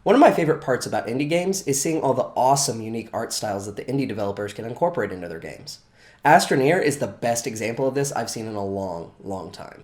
One of my favorite parts about indie games is seeing all the awesome, unique art styles that the indie developers can incorporate into their games. Astroneer is the best example of this I've seen in a long, long time.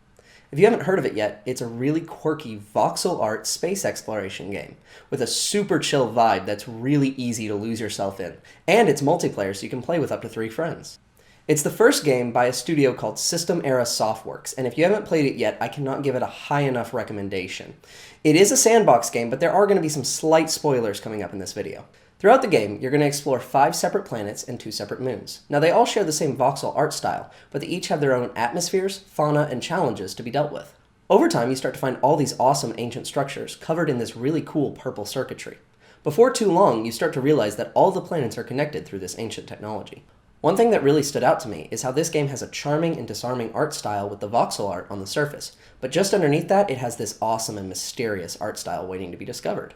If you haven't heard of it yet, it's a really quirky voxel art space exploration game with a super chill vibe that's really easy to lose yourself in, and it's multiplayer so you can play with up to 3 friends. It's the first game by a studio called System Era Softworks, and if you haven't played it yet, I cannot give it a high enough recommendation. It is a sandbox game, but there are going to be some slight spoilers coming up in this video. Throughout the game, you're going to explore 5 separate planets and 2 separate moons. Now, they all share the same voxel art style, but they each have their own atmospheres, fauna, and challenges to be dealt with. Over time, you start to find all these awesome ancient structures covered in this really cool purple circuitry. Before too long, you start to realize that all the planets are connected through this ancient technology. One thing that really stood out to me is how this game has a charming and disarming art style with the voxel art on the surface, but just underneath that, it has this awesome and mysterious art style waiting to be discovered.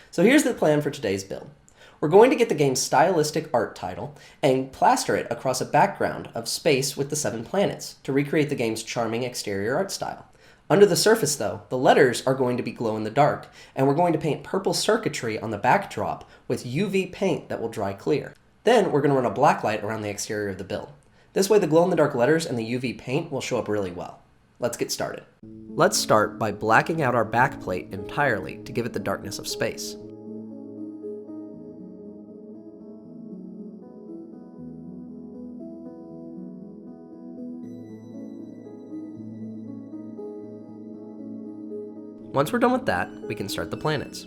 So here's the plan for today's build. We're going to get the game's stylistic art title and plaster it across a background of space with the 7 planets to recreate the game's charming exterior art style. Under the surface, though, the letters are going to be glow in the dark, and we're going to paint purple circuitry on the backdrop with UV paint that will dry clear. Then we're going to run a blacklight around the exterior of the build. This way the glow-in-the-dark letters and the UV paint will show up really well. Let's get started. Let's start by blacking out our backplate entirely to give it the darkness of space. Once we're done with that, we can start the planets.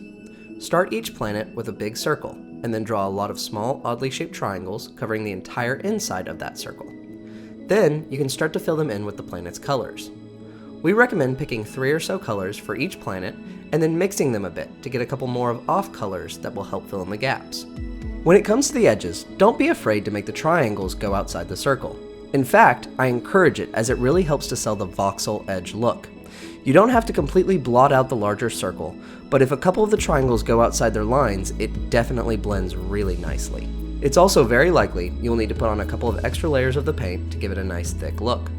Start each planet with a big circle, and then draw a lot of small, oddly shaped triangles covering the entire inside of that circle. Then, you can start to fill them in with the planet's colors. We recommend picking 3 or so colors for each planet, and then mixing them a bit to get a couple more of off colors that will help fill in the gaps. When it comes to the edges, don't be afraid to make the triangles go outside the circle. In fact, I encourage it as it really helps to sell the voxel edge look. You don't have to completely blot out the larger circle, but if a couple of the triangles go outside their lines, it definitely blends really nicely. It's also very likely you'll need to put on a couple of extra layers of the paint to give it a nice thick look.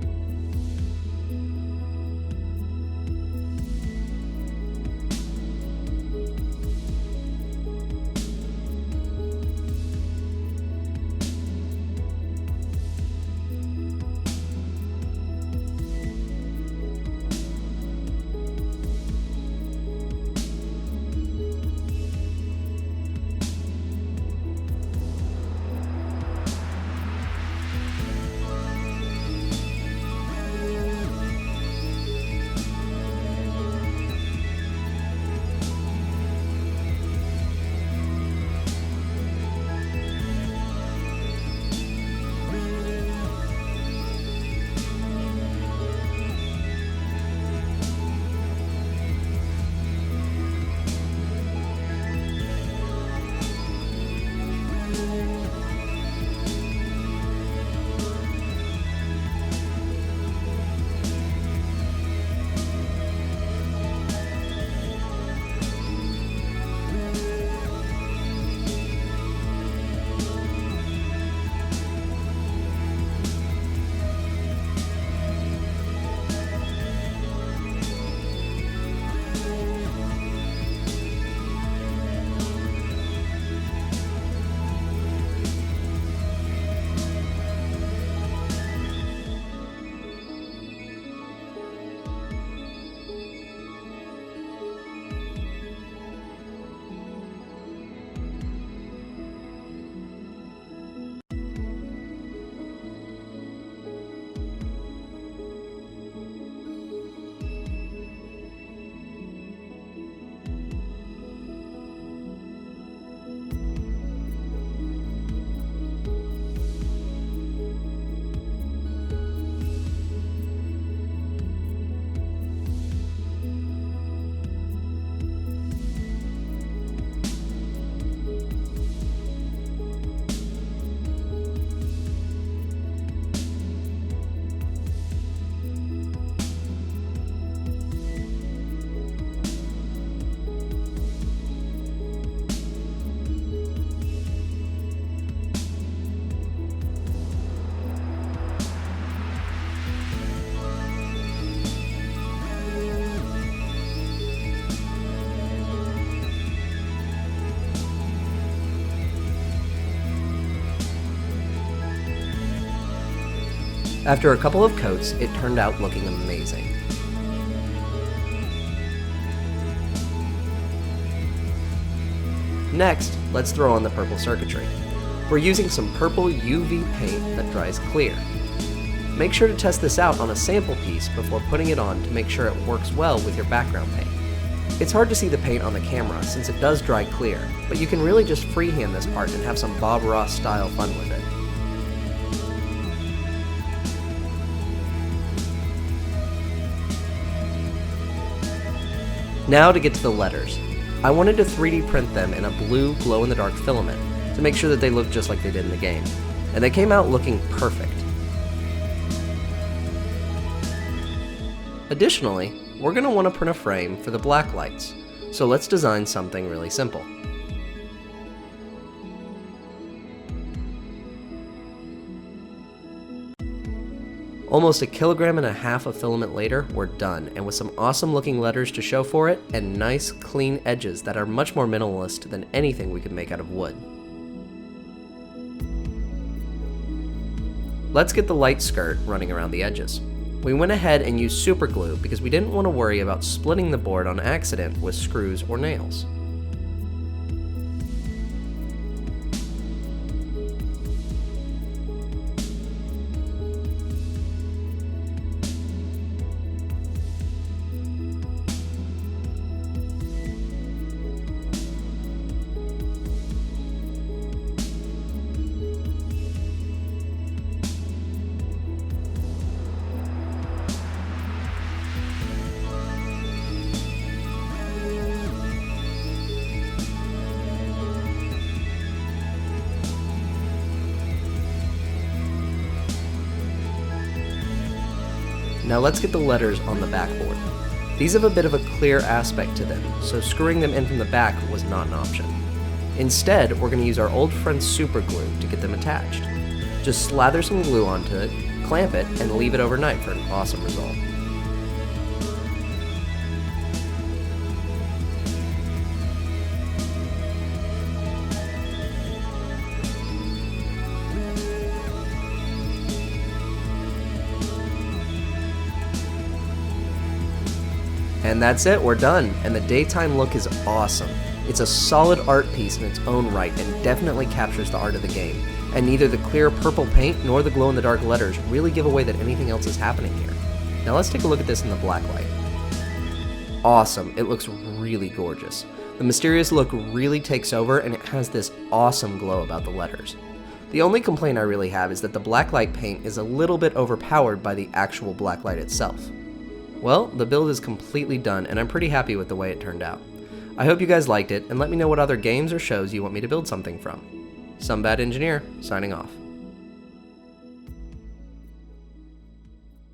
After a couple of coats, it turned out looking amazing. Next, let's throw on the purple circuitry. We're using some purple UV paint that dries clear. Make sure to test this out on a sample piece before putting it on to make sure it works well with your background paint. It's hard to see the paint on the camera since it does dry clear, but you can really just freehand this part and have some Bob Ross style fun with it. Now to get to the letters. I wanted to 3D print them in a blue glow-in-the-dark filament to make sure that they looked just like they did in the game, and they came out looking perfect. Additionally, we're going to want to print a frame for the black lights, so let's design something really simple. Almost 1.5 kilograms of filament later, we're done, and with some awesome looking letters to show for it, and nice clean edges that are much more minimalist than anything we could make out of wood. Let's get the light skirt running around the edges. We went ahead and used super glue because we didn't want to worry about splitting the board on accident with screws or nails. Now let's get the letters on the backboard. These have a bit of a clear aspect to them, so screwing them in from the back was not an option. Instead, we're going to use our old friend super glue to get them attached. Just slather some glue onto it, clamp it, and leave it overnight for an awesome result. And that's it, we're done, and the daytime look is awesome. It's a solid art piece in its own right and definitely captures the art of the game, and neither the clear purple paint nor the glow-in-the-dark letters really give away that anything else is happening here. Now let's take a look at this in the blacklight. Awesome, it looks really gorgeous. The mysterious look really takes over and it has this awesome glow about the letters. The only complaint I really have is that the blacklight paint is a little bit overpowered by the actual blacklight itself. Well, the build is completely done, and I'm pretty happy with the way it turned out. I hope you guys liked it, and let me know what other games or shows you want me to build something from. Some Bad Engineer, signing off.